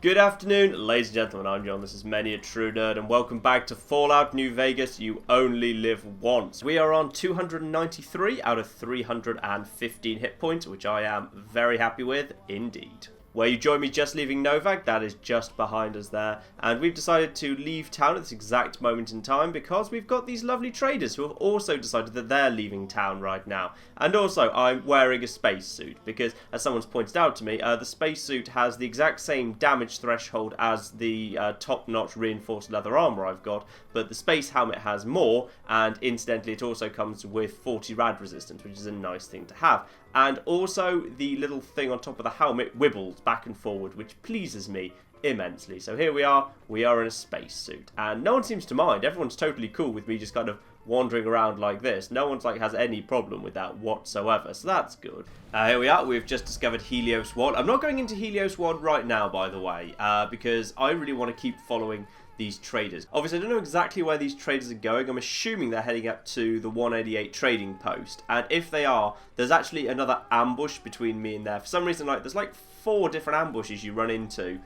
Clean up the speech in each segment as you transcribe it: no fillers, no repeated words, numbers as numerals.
Good afternoon, ladies and gentlemen, I'm John, this is Many a True Nerd, and welcome back to Fallout New Vegas, You Only Live Once. We are on 293 out of 315 hit points, which I am very happy with, indeed. Where you join me just leaving Novak, that is just behind us there, and we've decided to leave town at this exact moment in time because we've got these lovely traders who have also decided that they're leaving town right now. And also, I'm wearing a spacesuit because, as someone's pointed out to me, the spacesuit has the exact same damage threshold as the top-notch reinforced leather armor I've got, but the space helmet has more, and incidentally it also comes with 40 rad resistance, which is a nice thing to have. And also, the little thing on top of the helmet wibbles back and forward, which pleases me immensely. So here we are in a spacesuit. And no one seems to mind. Everyone's totally cool with me just kind of wandering around like this. No one's has any problem with that whatsoever, so that's good. Here we are, we've just discovered Helios 1. I'm not going into Helios 1 right now, by the way, because I really want to keep following these traders. Obviously, I don't know exactly where these traders are going. I'm assuming they're heading up to the 188 trading post. And if they are, there's actually another ambush between me and there. For some reason, there's 4 different ambushes you run into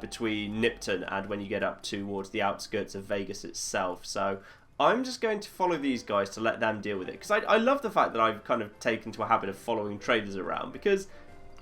between Nipton and when you get up towards the outskirts of Vegas itself. So I'm just going to follow these guys to let them deal with it. Because I love the fact that I've kind of taken to a habit of following traders around. Because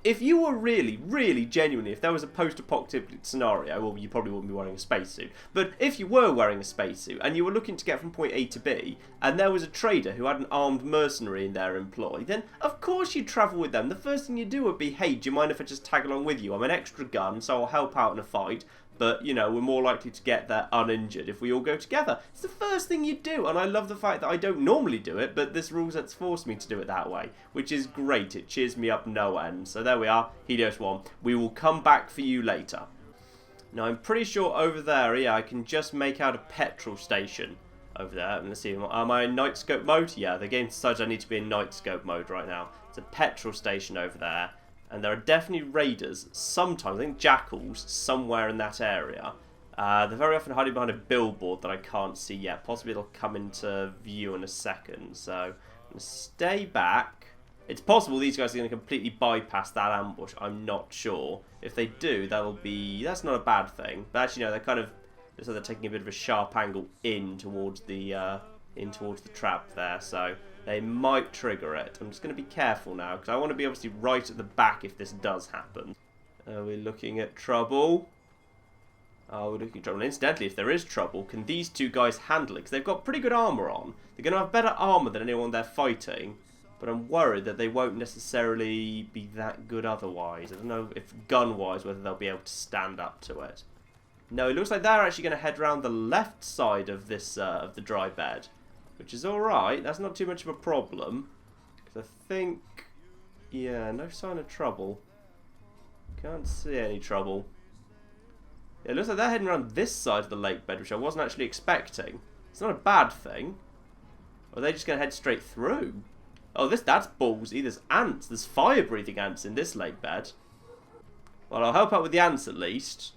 if you were really genuinely, if there was a post-apocalyptic scenario, well, you probably wouldn't be wearing a spacesuit, but if you were wearing a spacesuit and you were looking to get from point A to B, and there was a trader who had an armed mercenary in their employ, then of course you'd travel with them. The first thing you'd do would be, hey, do you mind if I just tag along with you? I'm an extra gun, so I'll help out in a fight, but, you know, we're more likely to get there uninjured if we all go together. It's the first thing you do, and I love the fact that I don't normally do it, but this rule set's forced me to do it that way, which is great. It cheers me up no end. So there we are, Helios 1. We will come back for you later. Now, I'm pretty sure over there, yeah, I can just make out a petrol station over there. Let's see, am I in night scope mode? Yeah, the game decides I need to be in night scope mode right now. It's a petrol station over there. And there are definitely raiders, sometimes, I think jackals, somewhere in that area. They're very often hiding behind a billboard that I can't see yet. Possibly it'll come into view in a second. So, I'm going to stay back. It's possible these guys are going to completely bypass that ambush. I'm not sure. If they do, that's not a bad thing. But actually, no, they're kind of, looks like they're taking a bit of a sharp angle in towards the trap there. So they might trigger it. I'm just going to be careful now, because I want to be obviously right at the back if this does happen. Are we looking at trouble? Oh, we're looking at trouble. And incidentally, if there is trouble, can these two guys handle it? Because they've got pretty good armour on. They're going to have better armour than anyone they're fighting. But I'm worried that they won't necessarily be that good otherwise. I don't know if gun-wise whether they'll be able to stand up to it. No, it looks like they're actually going to head around the left side of this of the dry bed. Which is alright, that's not too much of a problem. Because I think, yeah, no sign of trouble. Can't see any trouble. Yeah, it looks like they're heading around this side of the lake bed, which I wasn't actually expecting. It's not a bad thing. Or are they just going to head straight through? Oh, that's ballsy. There's ants. There's fire-breathing ants in this lake bed. Well, I'll help out with the ants at least.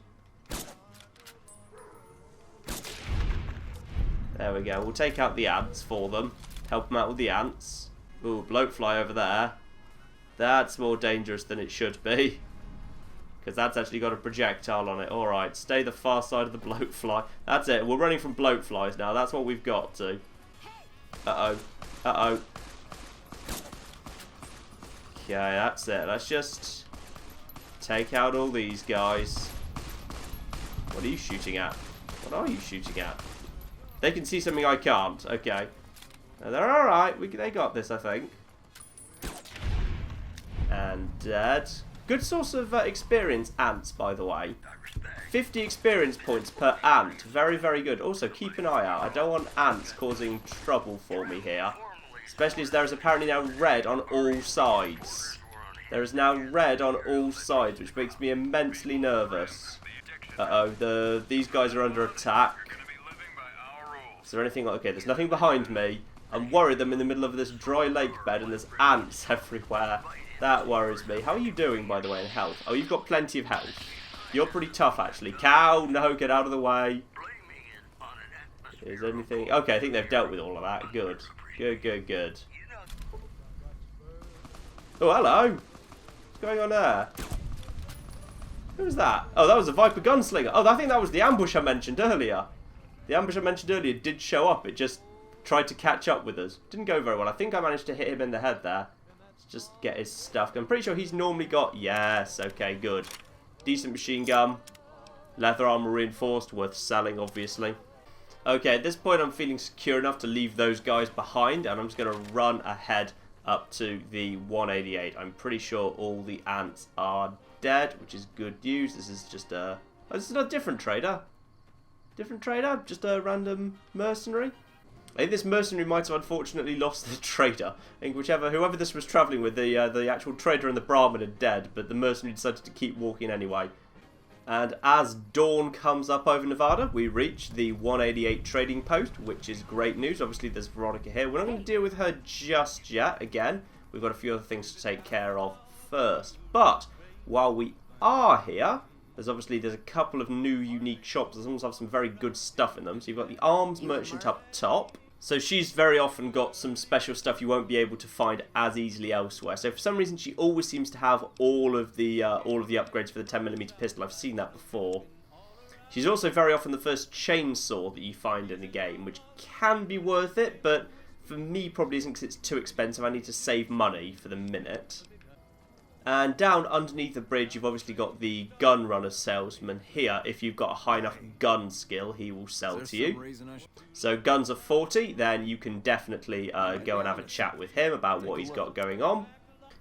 There we go. We'll take out the ants for them. Help them out with the ants. Ooh, bloatfly over there. That's more dangerous than it should be. Because that's actually got a projectile on it. Alright, stay the far side of the bloatfly. That's it. We're running from bloatflies now. That's what we've got to. Uh-oh. Uh-oh. Okay, that's it. Let's just take out all these guys. What are you shooting at? What are you shooting at? They can see something I can't. Okay. They're alright. They got this, I think. And dead. Good source of experience, ants, by the way. 50 experience points per ant. Very, very good. Also, keep an eye out. I don't want ants causing trouble for me here. Especially as there is apparently now red on all sides. There is now red on all sides, which makes me immensely nervous. Uh-oh. These guys are under attack. Is there anything? Okay, there's nothing behind me. I'm worried I'm in the middle of this dry lake bed and there's ants everywhere. That worries me. How are you doing, by the way, in health? Oh, you've got plenty of health. You're pretty tough, actually. Cow, no, get out of the way. Is there anything? Okay, I think they've dealt with all of that. Good. Good. Oh, hello. What's going on there? Who was that? Oh, that was a Viper gunslinger. Oh, I think that was the ambush I mentioned earlier. The ambush I mentioned earlier did show up. It just tried to catch up with us. Didn't go very well. I think I managed to hit him in the head there. Let's just get his stuff. I'm pretty sure he's normally got... Yes, okay, good. Decent machine gun. Leather armor reinforced. Worth selling, obviously. Okay, at this point I'm feeling secure enough to leave those guys behind. And I'm just going to run ahead up to the 188. I'm pretty sure all the ants are dead, which is good news. This is just a... Oh, this is a different trader. Different trader? Just a random mercenary? I think this mercenary might have unfortunately lost the trader. I think whoever this was travelling with, the actual trader and the Brahmin are dead, but the mercenary decided to keep walking anyway. And as dawn comes up over Nevada, we reach the 188 trading post, which is great news. Obviously, there's Veronica here. We're not going to deal with her just yet. Again, we've got a few other things to take care of first. But while we are here, there's a couple of new unique shops. There's also have some very good stuff in them. So you've got the arms merchant up top. So she's very often got some special stuff you won't be able to find as easily elsewhere. So for some reason she always seems to have all of the upgrades for the 10mm pistol. I've seen that before. She's also very often the first chainsaw that you find in the game, which can be worth it, but for me probably isn't because it's too expensive. I need to save money for the minute. And down underneath the bridge, you've obviously got the gun runner salesman here. If you've got a high enough gun skill, he will sell to you. So guns are 40, then you can definitely go and have a chat with him about what he's got going on.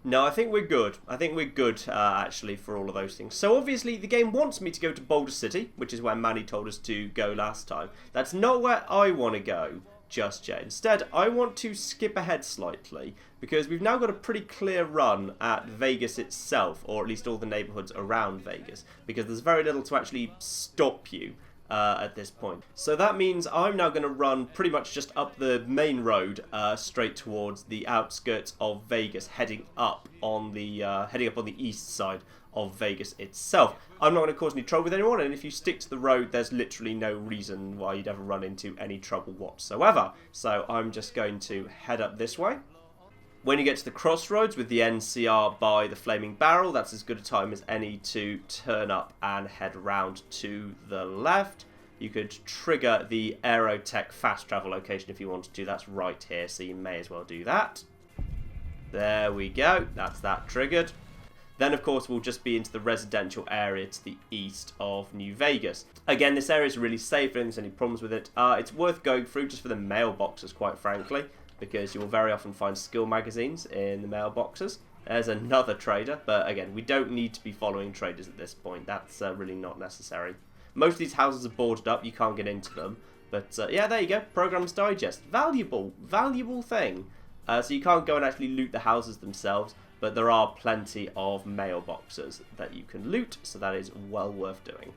No, I think we're good. I think we're good, actually, for all of those things. So obviously, the game wants me to go to Boulder City, which is where Manny told us to go last time. That's not where I want to go just yet. Instead, I want to skip ahead slightly, because we've now got a pretty clear run at Vegas itself, or at least all the neighborhoods around Vegas, because there's very little to actually stop you at this point. So that means I'm now going to run pretty much just up the main road straight towards the outskirts of Vegas, heading up on the east side of Vegas itself. I'm not going to cause any trouble with anyone, and if you stick to the road, there's literally no reason why you'd ever run into any trouble whatsoever. So I'm just going to head up this way. When you get to the crossroads with the NCR by the Flaming Barrel, that's as good a time as any to turn up and head round to the left. You could trigger the Aerotech fast travel location if you wanted to. That's right here, so you may as well do that. There we go. That's that triggered. Then, of course, we'll just be into the residential area to the east of New Vegas. Again, this area is really safe. If there's any problems with it, it's worth going through just for the mailboxes, quite frankly, because you will very often find skill magazines in the mailboxes. There's another trader, but again, we don't need to be following traders at this point. That's really not necessary. Most of these houses are boarded up. You can't get into them. But yeah, there you go. Programs Digest. Valuable thing. So you can't go and actually loot the houses themselves, but there are plenty of mailboxes that you can loot, so that is well worth doing.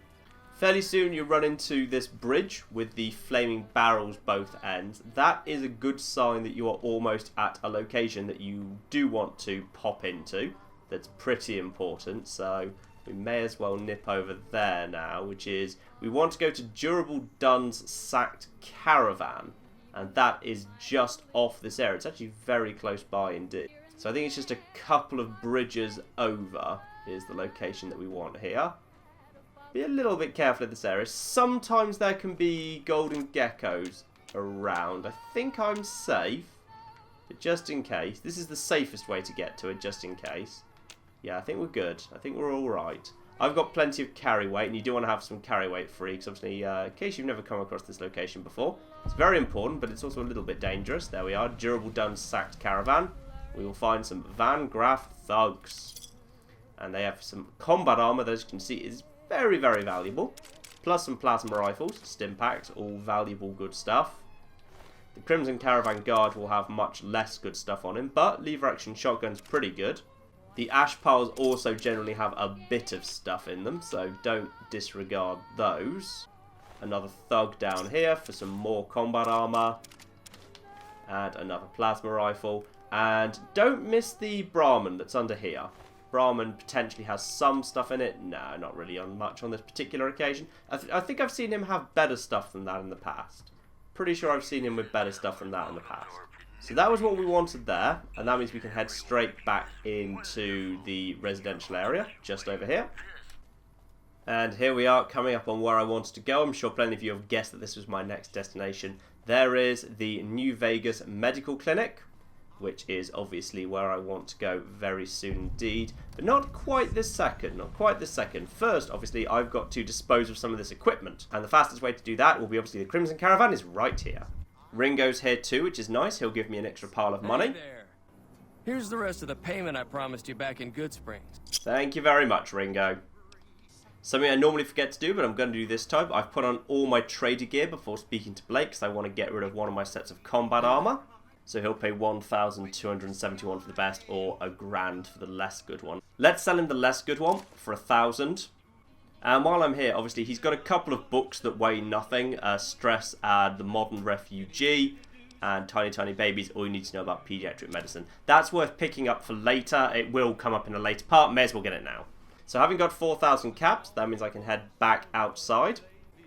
Fairly soon you run into this bridge with the flaming barrels both ends. That is a good sign that you are almost at a location that you do want to pop into. That's pretty important, so we may as well nip over there now, which is, we want to go to Durable Dunn's Sacked Caravan, and that is just off this area. It's actually very close by indeed. So I think it's just a couple of bridges over is the location that we want here. Be a little bit careful in this area. Sometimes there can be golden geckos around. I think I'm safe, but just in case. This is the safest way to get to it, just in case. Yeah, I think we're good. I think we're alright. I've got plenty of carry weight, and you do want to have some carry weight free, because obviously, in case you've never come across this location before, it's very important, but it's also a little bit dangerous. There we are, Durable Dunn's Sacked Caravan. We will find some Van Graff thugs. And they have some combat armor that, as you can see, is very, very valuable. Plus some plasma rifles, stim packs, all valuable good stuff. The Crimson Caravan Guard will have much less good stuff on him, but lever action shotgun's pretty good. The ash piles also generally have a bit of stuff in them, so don't disregard those. Another thug down here for some more combat armor. And another plasma rifle. And don't miss the Brahmin that's under here. Brahmin potentially has some stuff in it. No, not really on much on this particular occasion. I think I've seen him have better stuff than that in the past. Pretty sure I've seen him with better stuff than that in the past. So that was what we wanted there. And that means we can head straight back into the residential area, just over here. And here we are, coming up on where I wanted to go. I'm sure plenty of you have guessed that this was my next destination. There is the New Vegas Medical Clinic, which is obviously where I want to go very soon indeed. But not quite this second, not quite this second. First, obviously, I've got to dispose of some of this equipment. And the fastest way to do that will be obviously the Crimson Caravan is right here. Ringo's here too, which is nice. He'll give me an extra pile of money. Hey there. Here's the rest of the payment I promised you back in Good Springs. Thank you very much, Ringo. Something I normally forget to do, but I'm going to do this time. I've put on all my trader gear before speaking to Blake, because I want to get rid of one of my sets of combat armor. So he'll pay 1,271 for the best, or $1,000 for the less good one. Let's sell him the less good one for 1,000. And while I'm here, obviously, he's got a couple of books that weigh nothing. Stress and the Modern Refugee, and Tiny Tiny Babies, all you need to know about pediatric medicine. That's worth picking up for later. It will come up in a later part. May as well get it now. So having got 4,000 caps, that means I can head back outside.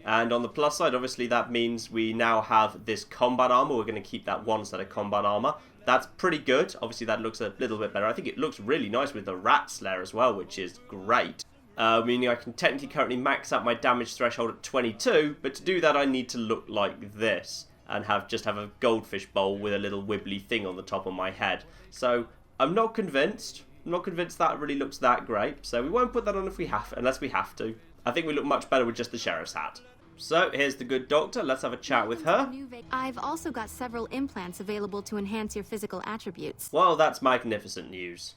And on the plus side, obviously, that means we now have this combat armor. We're going to keep that one set of combat armor. That's pretty good. Obviously, that looks a little bit better. I think it looks really nice with the rat slayer as well, which is great. Meaning I can technically currently max out my damage threshold at 22, but to do that I need to look like this and just have a goldfish bowl with a little wibbly thing on the top of my head. So I'm not convinced. I'm not convinced that really looks that great, so we won't put that on unless we have to. I think we look much better with just the sheriff's hat. So here's the good doctor. Let's have a chat with her. I've also got several implants available to enhance your physical attributes. Well, that's magnificent news.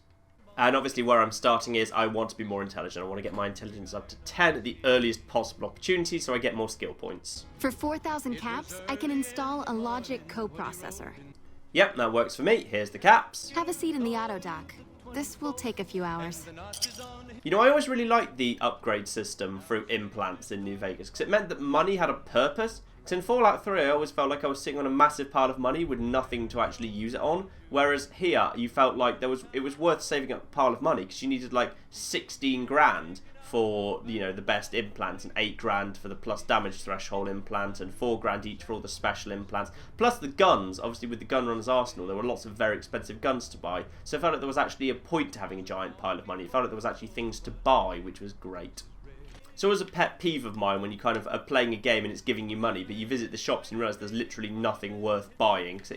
And obviously where I'm starting is I want to be more intelligent. I want to get my intelligence up to 10 at the earliest possible opportunity so I get more skill points. For 4,000 caps, I can install a logic coprocessor. Yep, that works for me. Here's the caps. Have a seat in the auto dock. This will take a few hours. You know, I always really liked the upgrade system through implants in New Vegas because it meant that money had a purpose. Because in Fallout 3, I always felt like I was sitting on a massive pile of money with nothing to actually use it on. Whereas here, you felt like it was worth saving up a pile of money because you needed like 16 grand for, you know, the best implants and 8 grand for the plus damage threshold implant and 4 grand each for all the special implants. Plus the guns, obviously with the Gunrunner's arsenal, there were lots of very expensive guns to buy. So I felt like there was actually a point to having a giant pile of money. I felt like there was actually things to buy, which was great. So it was a pet peeve of mine when you kind of are playing a game and it's giving you money, but you visit the shops and you realise there's literally nothing worth buying. Because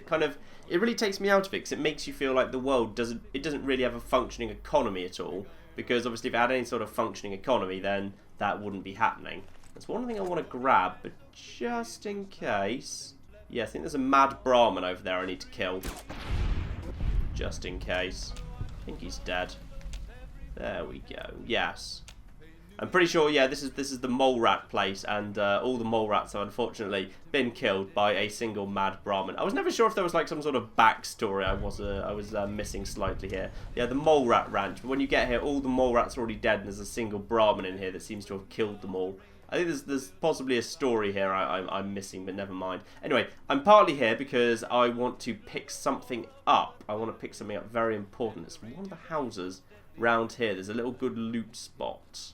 it really takes me out of it, because it makes you feel like the world doesn't really have a functioning economy at all. Because obviously if it had any sort of functioning economy, then that wouldn't be happening. That's one thing I want to grab, but just in case... Yeah, I think there's a mad Brahmin over there I need to kill. Just in case. I think he's dead. There we go. Yes. I'm pretty sure, yeah, this is the mole rat place, and all the mole rats have unfortunately been killed by a single mad Brahmin. I was never sure if there was like some sort of backstory I was missing slightly here. Yeah, the mole rat ranch, but when you get here, all the mole rats are already dead, and there's a single Brahmin in here that seems to have killed them all. I think there's possibly a story here I'm missing, but never mind. Anyway, I'm partly here because I want to pick something up. I want to pick something up very important. It's from one of the houses round here. There's a little good loot spot.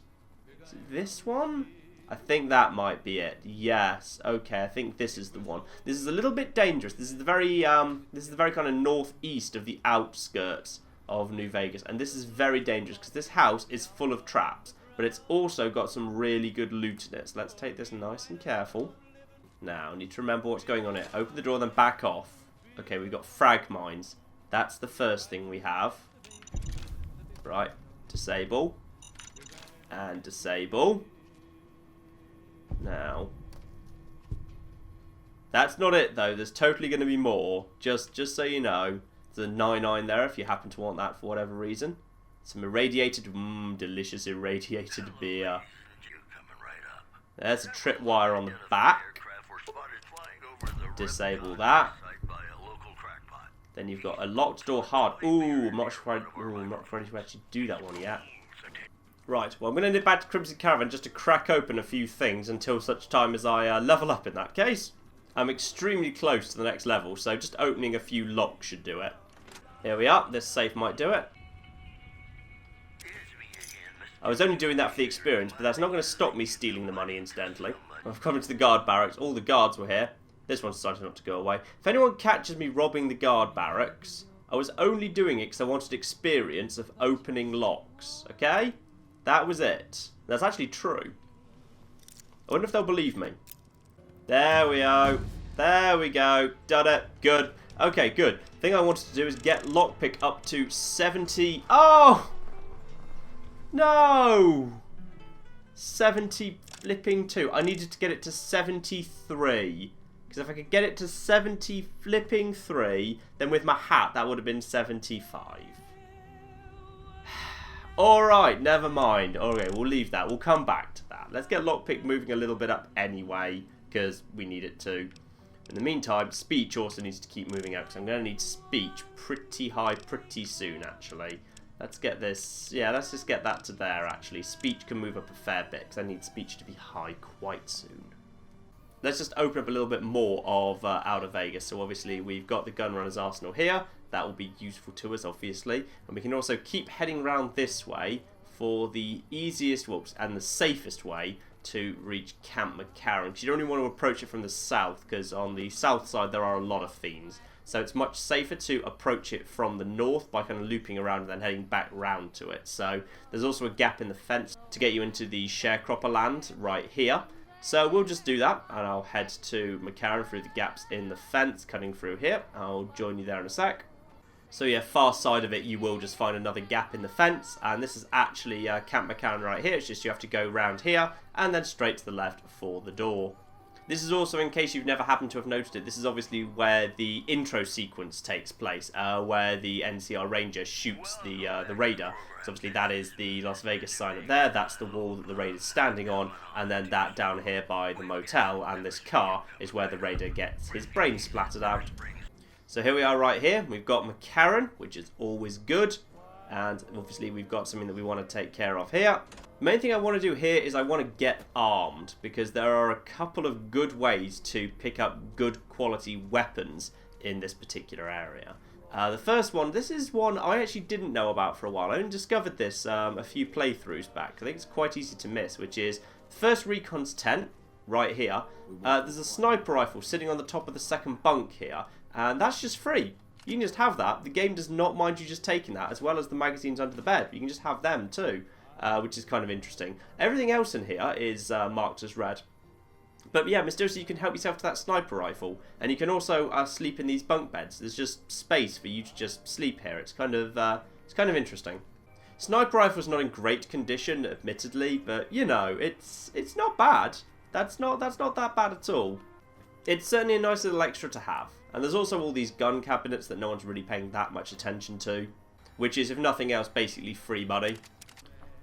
Is it this one? I think that might be it. Yes. Okay, I think this is the one. This is a little bit dangerous. This is the very kind of northeast of the outskirts of New Vegas, and this is very dangerous because this house is full of traps, but it's also got some really good loot in it. So let's take this nice and careful. Now, I need to remember what's going on here. Open the door, then back off. Okay, we've got frag mines. That's the first thing we have. Right. Disable. And disable. Now. That's not it, though. There's totally going to be more. Just so you know. There's a 99 there if you happen to want that for whatever reason. Some irradiated, delicious irradiated beer. There's a tripwire on the back. Disable that. Then you've got a locked door hard. Ooh, I'm not ready to actually do that one yet. Right, well, I'm going to nip back to Crimson Caravan just to crack open a few things until such time as I level up in that case. I'm extremely close to the next level, so just opening a few locks should do it. Here we are. This safe might do it. I was only doing that for the experience, but that's not going to stop me stealing the money, incidentally. I've come into the guard barracks. All the guards were here. This one's decided not to go away. If anyone catches me robbing the guard barracks, I was only doing it because I wanted experience of opening locks, okay? That was it. That's actually true. I wonder if they'll believe me. There we go. There we go. Done it. Good. Okay, good. Thing I wanted to do is get lockpick up to 70. Oh! No! 70 flipping 2. I needed to get it to 73. Because if I could get it to 70 flipping 3, then with my hat, that would have been 75. Alright, never mind. Okay, we'll leave that. We'll come back to that. Let's get lockpick moving a little bit up anyway, because we need it to. In the meantime, speech also needs to keep moving up, because I'm going to need speech pretty high pretty soon, actually. Let's get this. Yeah, let's just get that to there, actually. Speech can move up a fair bit, because I need speech to be high quite soon. Let's just open up a little bit more of Outer Vegas. So obviously we've got the Gunrunner's Arsenal here. That will be useful to us, obviously. And we can also keep heading around this way for the easiest, and the safest way to reach Camp McCarran. Because you don't even want to approach it from the south, because on the south side there are a lot of fiends. So it's much safer to approach it from the north by kind of looping around and then heading back round to it. So there's also a gap in the fence to get you into the sharecropper land right here. So we'll just do that, and I'll head to McCarran through the gaps in the fence, cutting through here. I'll join you there in a sec. So yeah, far side of it, you will just find another gap in the fence, and this is actually Camp McCarran right here. It's just you have to go round here, and then straight to the left for the door. This is also, in case you've never happened to have noticed it, this is obviously where the intro sequence takes place, where the NCR Ranger shoots the Raider. So obviously that is the Las Vegas sign up there, that's the wall that the Raider's standing on, and then that down here by the motel and this car is where the Raider gets his brain splattered out. So here we are right here, we've got McCarran, which is always good, and obviously we've got something that we want to take care of here. The main thing I want to do here is I want to get armed, because there are a couple of good ways to pick up good quality weapons in this particular area. The first one, this is one I actually didn't know about for a while. I only discovered this a few playthroughs back. I think it's quite easy to miss, which is the first recon's tent right here. There's a sniper rifle sitting on the top of the second bunk here, and that's just free. You can just have that. The game does not mind you just taking that, as well as the magazines under the bed. You can just have them too. Which is kind of interesting. Everything else in here is marked as red. But yeah, mysteriously you can help yourself to that sniper rifle. And you can also sleep in these bunk beds. There's just space for you to just sleep here. It's kind of interesting. Sniper rifle's not in great condition, admittedly, but you know, it's not bad. That's not that bad at all. It's certainly a nice little extra to have. And there's also all these gun cabinets that no one's really paying that much attention to, which is, if nothing else, basically free money.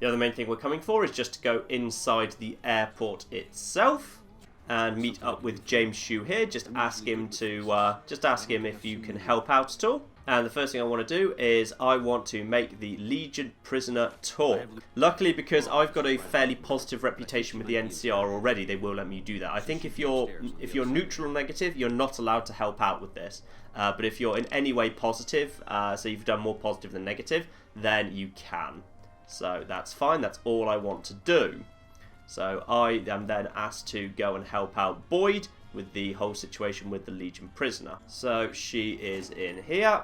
The other main thing we're coming for is just to go inside the airport itself and meet up with James Shue here. Just ask him if you can help out at all. And the first thing I want to do is I want to make the Legion prisoner talk. Luckily, because I've got a fairly positive reputation with the NCR already, they will let me do that. I think if you're neutral or negative, you're not allowed to help out with this. But if you're in any way positive, so you've done more positive than negative, then you can. So that's fine, that's all I want to do. So I am then asked to go and help out Boyd with the whole situation with the Legion prisoner. So she is in here,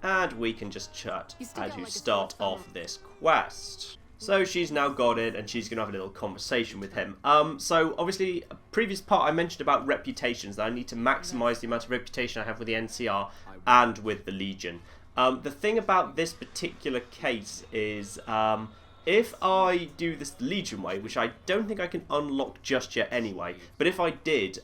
and we can just chat as you start off this quest. So she's now got in, and she's going to have a little conversation with him. So obviously, a previous part I mentioned about reputations, that I need to maximise the amount of reputation I have with the NCR and with the Legion. The thing about this particular case is, if I do this Legion way, which I don't think I can unlock just yet anyway, but if I did,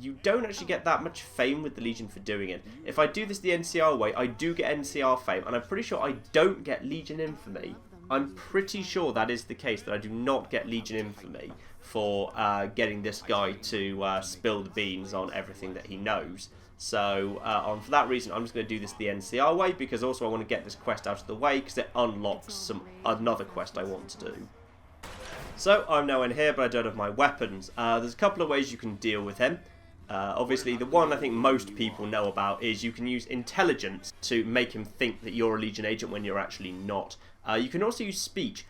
you don't actually get that much fame with the Legion for doing it. If I do this the NCR way, I do get NCR fame, and I'm pretty sure I don't get Legion infamy. I'm pretty sure that is the case, that I do not get Legion infamy for getting this guy to spill the beans on everything that he knows. So for that reason, I'm just going to do this the NCR way, because also I want to get this quest out of the way, because it unlocks another quest I want to do. So I'm now in here, but I don't have my weapons. There's a couple of ways you can deal with him. Obviously, the one I think most people know about is you can use intelligence to make him think that you're a Legion agent when you're actually not. You can also use speech.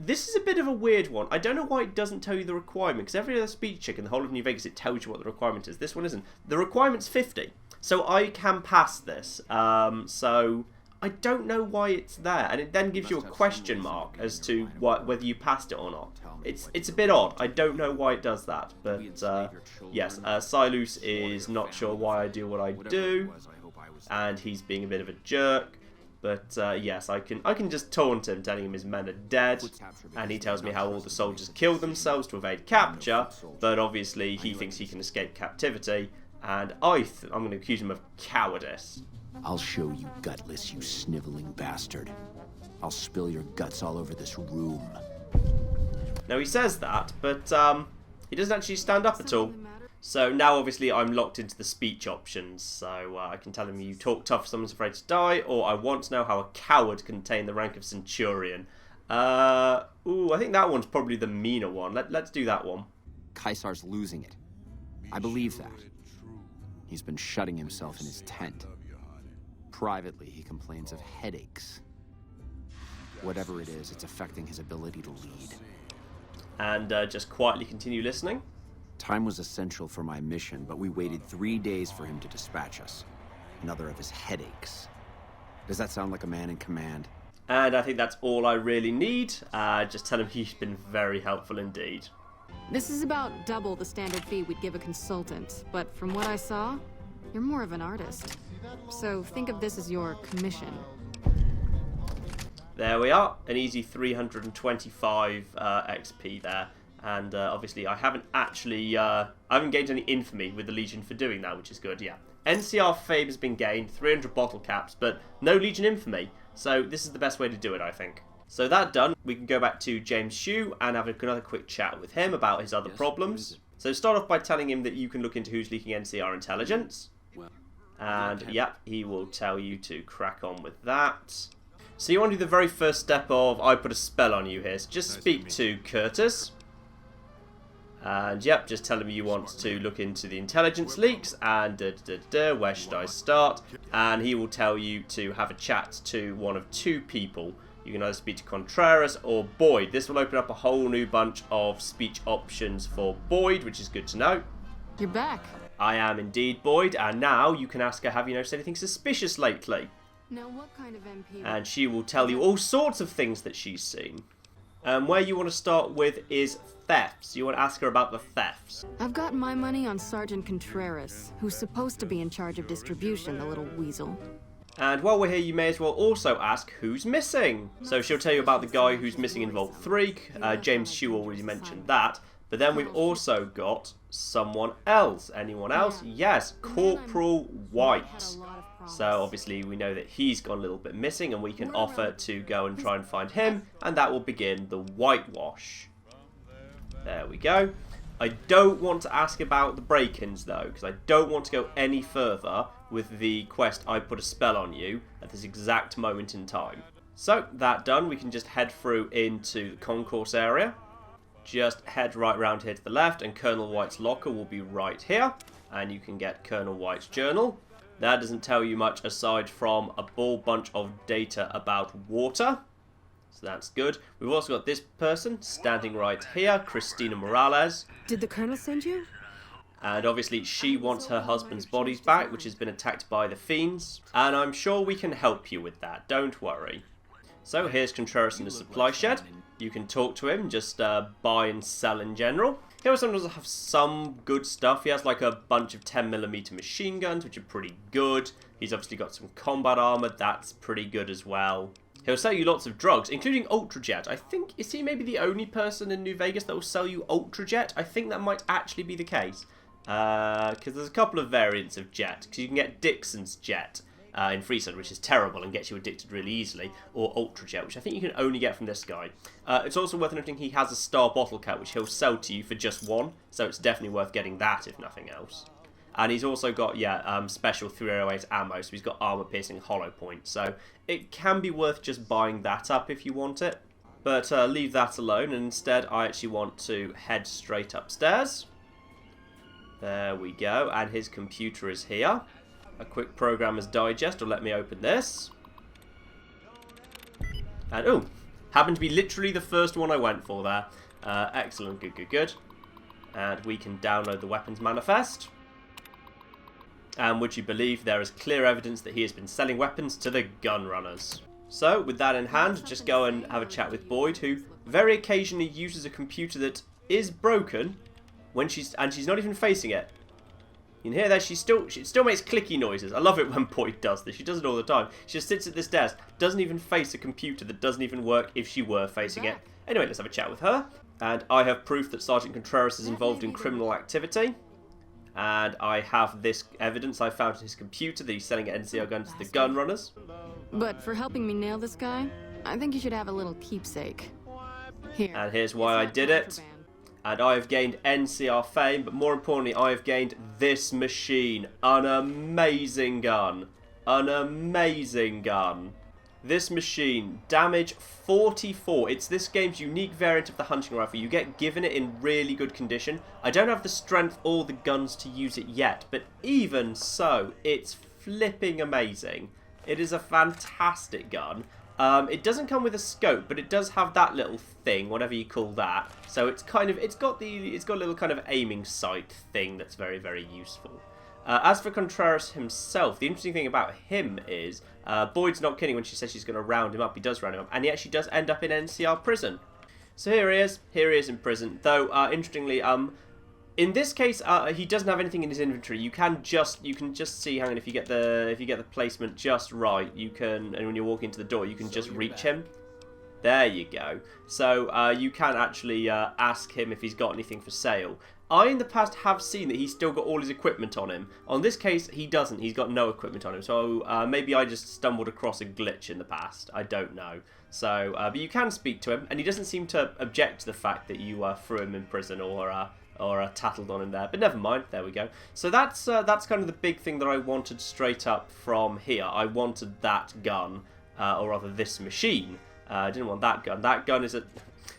This is a bit of a weird one. I don't know why it doesn't tell you the requirement, because every other speech check in the whole of New Vegas, it tells you what the requirement is. This one isn't. The requirement's 50, so I can pass this. So I don't know why it's there, and it then gives you a question mark as to whether you passed it or not. It's a bit odd. I don't know why it does that, but yes, Silus is not sure why I do what I do, and he's being a bit of a jerk. But yes, I can just taunt him, telling him his men are dead, and he tells me how all the soldiers killed themselves to evade capture, but obviously he thinks he can escape captivity, and I'm going to accuse him of cowardice. I'll show you, gutless, you sniveling bastard. I'll spill your guts all over this room. Now he says that, but he doesn't actually stand up at all. So now obviously I'm locked into the speech options, so I can tell him you talk tough, someone's afraid to die, or I want to know how a coward can attain the rank of centurion. I think that one's probably the meaner one. Let's do that one. Caesar's losing it. I believe that. He's been shutting himself in his tent. Privately, he complains of headaches. Whatever it is, it's affecting his ability to lead. And just quietly continue listening. Time was essential for my mission, but we waited 3 days for him to dispatch us. Another of his headaches. Does that sound like a man in command? And I think that's all I really need. Just tell him he's been very helpful indeed. This is about double the standard fee we'd give a consultant, but from what I saw, you're more of an artist. So think of this as your commission. There we are, an easy 325 XP there. And obviously I haven't actually, I haven't gained any infamy with the Legion for doing that, which is good, yeah. NCR fame has been gained, 300 bottle caps, but no Legion infamy. So this is the best way to do it, I think. So that done, we can go back to James Shue and have another quick chat with him about his other problems. So start off by telling him that you can look into who's leaking NCR intelligence. And yep, he will tell you to crack on with that. So you want to do the very first step of, I put a spell on you here. So just speak to Curtis. And yep, just tell him you want to look into the intelligence leaks and where should I start? And he will tell you to have a chat to one of two people. You can either speak to Contreras or Boyd. This will open up a whole new bunch of speech options for Boyd, which is good to know. You're back. I am indeed Boyd, and now you can ask her, have you noticed anything suspicious lately? Now what kind of MP? And she will tell you all sorts of things that she's seen. Where you want to start with is thefts. You want to ask her about the thefts. I've got my money on Sergeant Contreras, who's supposed to be in charge of distribution, the little weasel. And while we're here, you may as well also ask who's missing. So she'll tell you about the guy who's missing in Vault 3. James Shue already mentioned that. But then we've also got someone else. Anyone else? Yes, Corporal White. So obviously we know that he's gone a little bit missing, and we can offer to go and try and find him, and that will begin the whitewash. There we go. I don't want to ask about the break-ins though, because I don't want to go any further with the quest I put a spell on you at this exact moment in time. So that done, we can just head through into the concourse area. Just head right round here to the left, and Colonel White's locker will be right here, and you can get Colonel White's journal. That doesn't tell you much aside from a ball bunch of data about water. So that's good. We've also got this person standing right here, Christina Morales. Did the Colonel send you? And obviously she wants her husband's bodies back, which has been attacked by the fiends. And I'm sure we can help you with that, don't worry. So here's Contreras in the supply shed. You can talk to him, just buy and sell in general. He also does have some good stuff. He has like a bunch of 10mm machine guns, which are pretty good. He's obviously got some combat armor, that's pretty good as well. He'll sell you lots of drugs, including Ultrajet. I think, is he maybe the only person in New Vegas that will sell you Ultrajet? I think that might actually be the case. Because there's a couple of variants of jet. Because you can get Dixon's jet in Freesun, which is terrible and gets you addicted really easily, or Ultrajet, which I think you can only get from this guy. It's also worth noting he has a star bottle cap, which he'll sell to you for just one, so it's definitely worth getting that if nothing else. And he's also got, special 308 ammo, so he's got armor-piercing hollow point, so it can be worth just buying that up if you want it. But leave that alone, and instead I actually want to head straight upstairs. There we go, and his computer is here. A quick programmer's digest will let me open this. And, oh, happened to be literally the first one I went for there. Excellent, good. And we can download the weapons manifest. and would you believe there is clear evidence that he has been selling weapons to the gun runners. So, with that in hand, just go and have a chat with Boyd, who very occasionally uses a computer that is broken when she's not even facing it. You can hear that she still makes clicky noises. I love it when Boyd does this. She does it all the time. She just sits at this desk, doesn't even face a computer that doesn't even work if she were facing it. Anyway, let's have a chat with her. And I have proof that Sergeant Contreras is involved in criminal activity. And I have this evidence I found in his computer that he's selling NCR guns to the gun runners. But for helping me nail this guy, I think you should have a little keepsake. Here. And here's why I did it. And I have gained NCR fame, but more importantly, I have gained this machine. An amazing gun. An amazing gun. This machine, damage 44. It's this game's unique variant of the hunting rifle. You get given it in really good condition. I don't have the strength or the guns to use it yet, but even so, it's flipping amazing. It is a fantastic gun. It doesn't come with a scope, but it does have that little thing, whatever you call that. So it's got a little kind of aiming sight thing that's very, very useful. As for Contreras himself, the interesting thing about him is Boyd's not kidding when she says she's going to round him up. He does round him up, and he actually does end up in NCR prison. So here he is in prison. Though interestingly, in this case, he doesn't have anything in his inventory. You can just see. Hang on, if you get the placement just right, you can. And when you walk into the door, you can just reach him. There you go. So you can actually ask him if he's got anything for sale. I in the past have seen that he's still got all his equipment on him. On this case, he doesn't. He's got no equipment on him. So maybe I just stumbled across a glitch in the past. I don't know. So, but you can speak to him, and he doesn't seem to object to the fact that you threw him in prison or tattled on him there, but never mind. There we go. So that's kind of the big thing that I wanted straight up from here. I wanted that gun, or rather this machine. I didn't want that gun. That gun is a...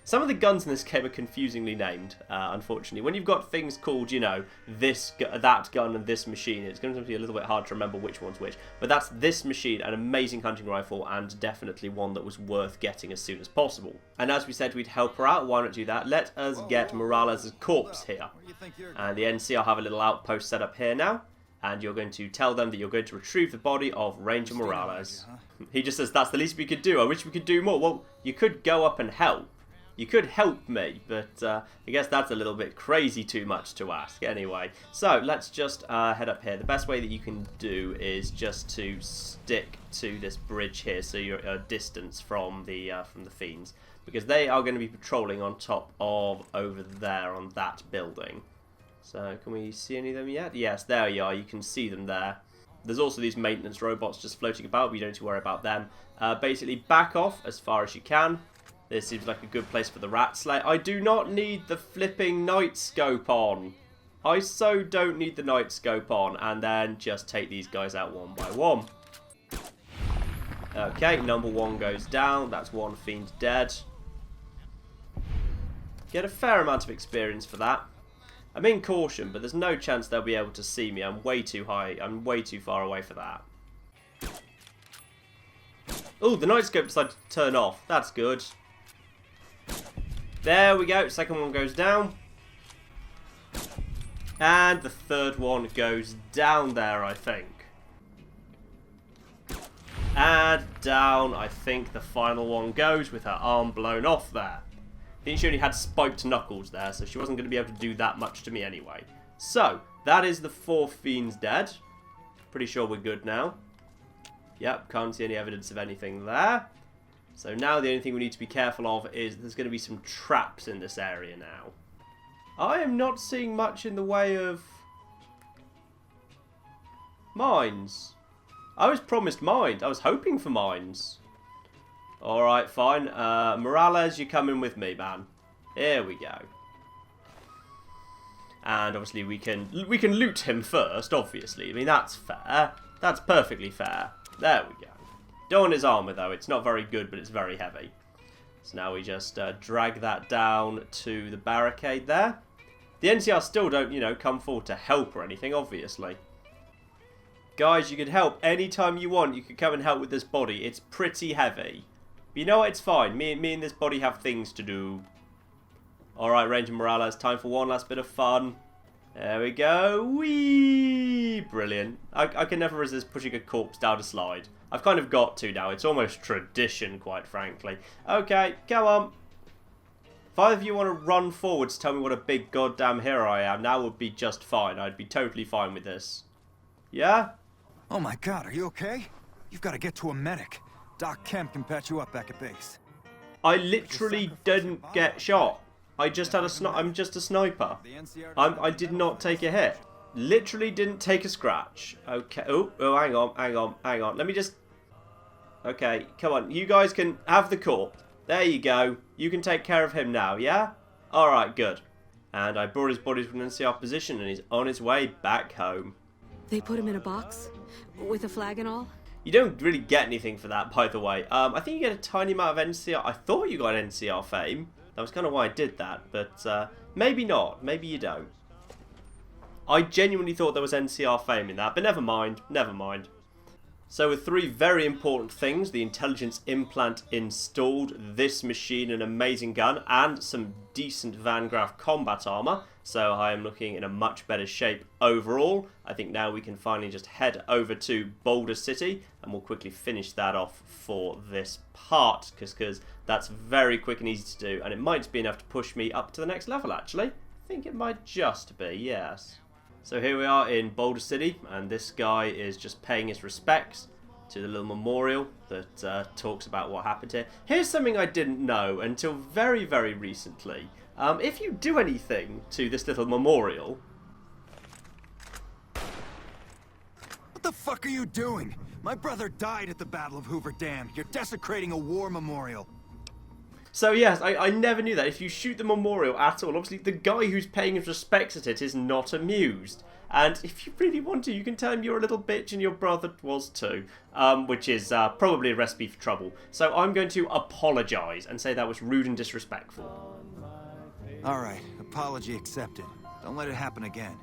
Some of the guns in this game are confusingly named, unfortunately. When you've got things called, you know, that gun and this machine, it's going to be a little bit hard to remember which one's which. But that's this machine, an amazing hunting rifle, and definitely one that was worth getting as soon as possible. And as we said we'd help her out, why not do that? Let us get Morales' corpse here. And the NCR have a little outpost set up here now. And you're going to tell them that you're going to retrieve the body of Ranger Morales. He just says, that's the least we could do. I wish we could do more. Well, you could go up and help. You could help me, but I guess that's a little bit crazy too much to ask. Anyway, so let's just head up here. The best way that you can do is just to stick to this bridge here, so you're at a distance from the fiends, because they are going to be patrolling on top of over there on that building. So can we see any of them yet? Yes, there you are. You can see them there. There's also these maintenance robots just floating about, but you don't need to worry about them. Basically, back off as far as you can. This seems like a good place for the rat slay. I do not need the flipping night scope on. I so don't need the night scope on. And then just take these guys out one by one. Okay, number one goes down. That's one fiend dead. Get a fair amount of experience for that. I'm in caution, but there's no chance they'll be able to see me. I'm way too high. I'm way too far away for that. Oh, the night scope decided to turn off. That's good. There we go. Second one goes down. And the third one goes down there, I think. And down, I think the final one goes with her arm blown off there. I think she only had spiked knuckles there, so she wasn't going to be able to do that much to me anyway. So, that is the 4 fiends dead. Pretty sure we're good now. Yep, can't see any evidence of anything there. So now the only thing we need to be careful of is there's going to be some traps in this area now. I am not seeing much in the way of mines. I was promised mines. I was hoping for mines. Alright, fine. Morales, you're coming with me, man. Here we go. And obviously we can loot him first, obviously. I mean, that's fair. That's perfectly fair. There we go. Don't want his armor, though. It's not very good, but it's very heavy. So now we just drag that down to the barricade there. The NCR still don't, you know, come forward to help or anything, obviously. Guys, you can help anytime you want. You can come and help with this body. It's pretty heavy. But you know what? It's fine. Me and this body have things to do. Alright, Ranger Morales, time for one last bit of fun. There we go. Whee! Brilliant. I can never resist pushing a corpse down a slide. I've kind of got to now. It's almost tradition, quite frankly. Okay, come on. If either of you want to run forward to tell me what a big goddamn hero I am, that would be just fine. I'd be totally fine with this. Yeah? Oh my god, are you okay? You've got to get to a medic. Doc Kemp can patch you up back at base. I literally didn't get shot. I just had I'm just a sniper. I did not take a hit. Literally didn't take a scratch. Okay. Oh, hang on. Let me just... Okay, come on. You guys can have the corpse. There you go. You can take care of him now, yeah? Alright, good. And I brought his body to an NCR position and he's on his way back home. They put him in a box? With a flag and all? You don't really get anything for that, by the way. I think you get a tiny amount of NCR. I thought you got NCR fame. That was kind of why I did that, but maybe not. Maybe you don't. I genuinely thought there was NCR fame in that, but never mind. Never mind. So with 3 very important things, the intelligence implant installed, this machine, an amazing gun, and some decent Van Graff combat armor, so I am looking in a much better shape overall. I think now we can finally just head over to Boulder City, and we'll quickly finish that off for this part, because that's very quick and easy to do, and it might be enough to push me up to the next level, actually. I think it might just be, yes. So here we are in Boulder City, and this guy is just paying his respects to the little memorial that talks about what happened here. Here's something I didn't know until very, very recently. If you do anything to this little memorial... What the fuck are you doing? My brother died at the Battle of Hoover Dam. You're desecrating a war memorial. So yes, I never knew that. If you shoot the memorial at all, obviously the guy who's paying his respects at it is not amused. And if you really want to, you can tell him you're a little bitch and your brother was too. Which is probably a recipe for trouble. So I'm going to apologise and say that was rude and disrespectful. Alright, apology accepted. Don't let it happen again.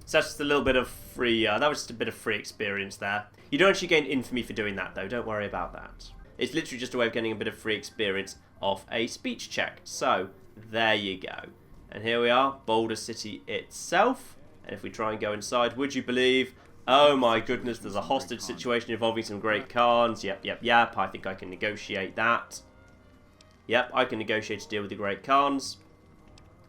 So that's just a little bit of free, that was just a bit of free experience there. You don't actually gain infamy for doing that though, don't worry about that. It's literally just a way of getting a bit of free experience off a speech check. So, there you go. And here we are, Boulder City itself. And if we try and go inside, would you believe... Oh my goodness, there's a hostage situation involving some Great Khans. Yep. I think I can negotiate that. Yep, I can negotiate to deal with the Great Khans.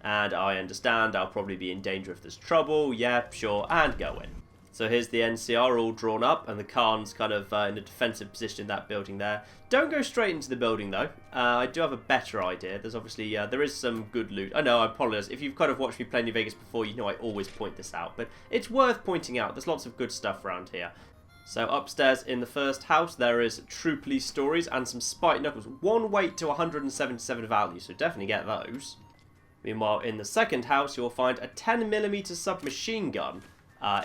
And I understand I'll probably be in danger if there's trouble. Yep, sure, and go in. So here's the NCR all drawn up, and the Khan's kind of in a defensive position in that building there. Don't go straight into the building though. I do have a better idea. There's obviously, there is some good loot. I know, I apologise. If you've kind of watched me play New Vegas before, you know I always point this out. But it's worth pointing out. There's lots of good stuff around here. So upstairs in the first house, there is True Police Stories and some Spiked Knuckles. 1 weight to 177 value, so definitely get those. Meanwhile, in the second house, you'll find a 10mm submachine gun.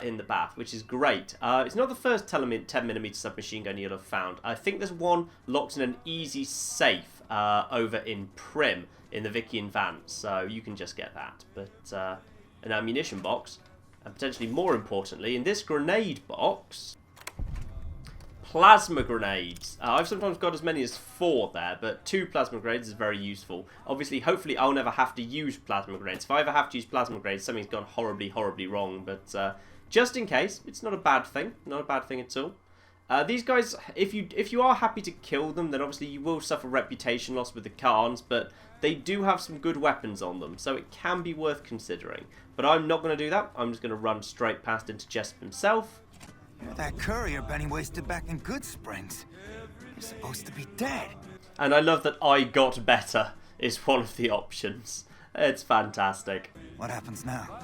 In the bath, which is great. It's not the first 10mm submachine gun you'll have found. I think there's one locked in an easy safe over in Prim in the Vickian van, so you can just get that. But an ammunition box, and potentially more importantly, in this grenade box, plasma grenades. I've sometimes got as many as 4 there, but 2 plasma grenades is very useful. Obviously, hopefully I'll never have to use plasma grenades. If I ever have to use plasma grenades, something's gone horribly, horribly wrong. But just in case, it's not a bad thing. Not a bad thing at all. These guys, if you are happy to kill them, then obviously you will suffer reputation loss with the Khans, but they do have some good weapons on them, so it can be worth considering. But I'm not going to do that. I'm just going to run straight past into Jessup himself. You're that courier Benny wasted back in Good Springs. You're supposed to be dead. And I love that I got better is one of the options. It's fantastic. What happens now?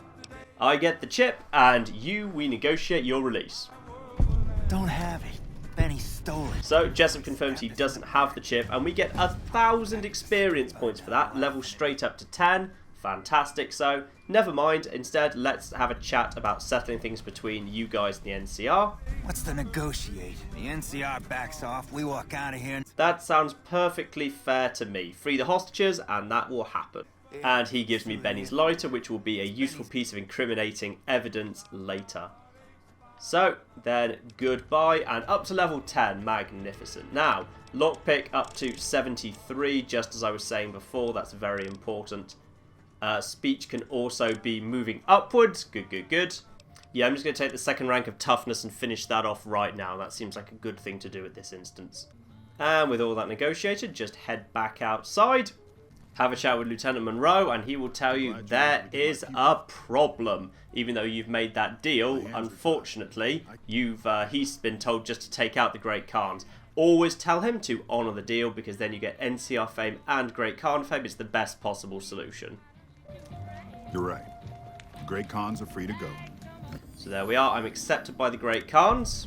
I get the chip, and we negotiate your release. Don't have it. Benny stole it. So Jessup confirms he doesn't have the chip, and we get 1,000 experience points for that, level straight up to 10. Fantastic. So never mind. Instead, let's have a chat about settling things between you guys and the NCR. What's the negotiate? The NCR backs off, we walk out of here. That sounds perfectly fair to me. Free the hostages, and that will happen. And he gives me Benny's lighter, which will be a useful piece of incriminating evidence later. So, then, goodbye, and up to level 10, magnificent. Now, lockpick up to 73, just as I was saying before, that's very important. Speech can also be moving upwards. Good, good, good. Yeah, I'm just going to take the second rank of toughness and finish that off right now. That seems like a good thing to do at this instance. And with all that negotiated, just head back outside. Have a chat with Lieutenant Monroe, and he will tell you there is a problem. Even though you've made that deal, unfortunately, he's been told just to take out the Great Khans. Always tell him to honour the deal, because then you get NCR fame and Great Khan fame. It's the best possible solution. You're right. The Great Khans are free to go. So there we are. I'm accepted by the Great Khans.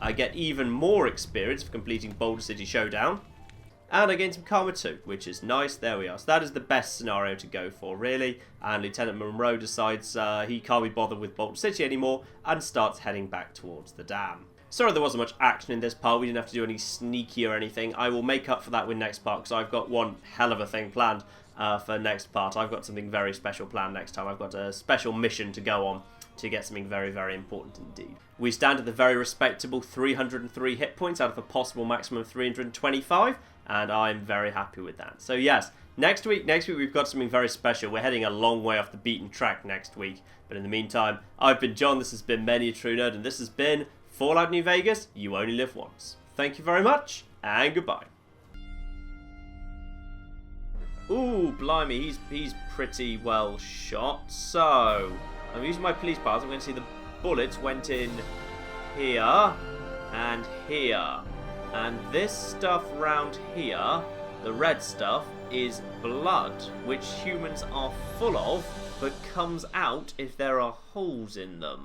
I get even more experience for completing Boulder City Showdown. And I gain some karma too, which is nice. There we are. So that is the best scenario to go for, really. And Lieutenant Monroe decides he can't be bothered with Boulder City anymore and starts heading back towards the dam. Sorry there wasn't much action in this part. We didn't have to do any sneaky or anything. I will make up for that with next part, because I've got one hell of a thing planned for next part. I've got something very special planned next time. I've got a special mission to go on to get something very, very important indeed. We stand at the very respectable 303 hit points out of a possible maximum of 325, and I'm very happy with that. So yes, next week we've got something very special. We're heading a long way off the beaten track next week. But in the meantime, I've been John, this has been Many a True Nerd, and this has been Fallout New Vegas, You Only Live Once. Thank you very much, and goodbye. Ooh, blimey, he's pretty well shot. So, I'm using my police powers. I'm going to see the bullets went in here and here. And this stuff round here, the red stuff, is blood, which humans are full of, but comes out if there are holes in them.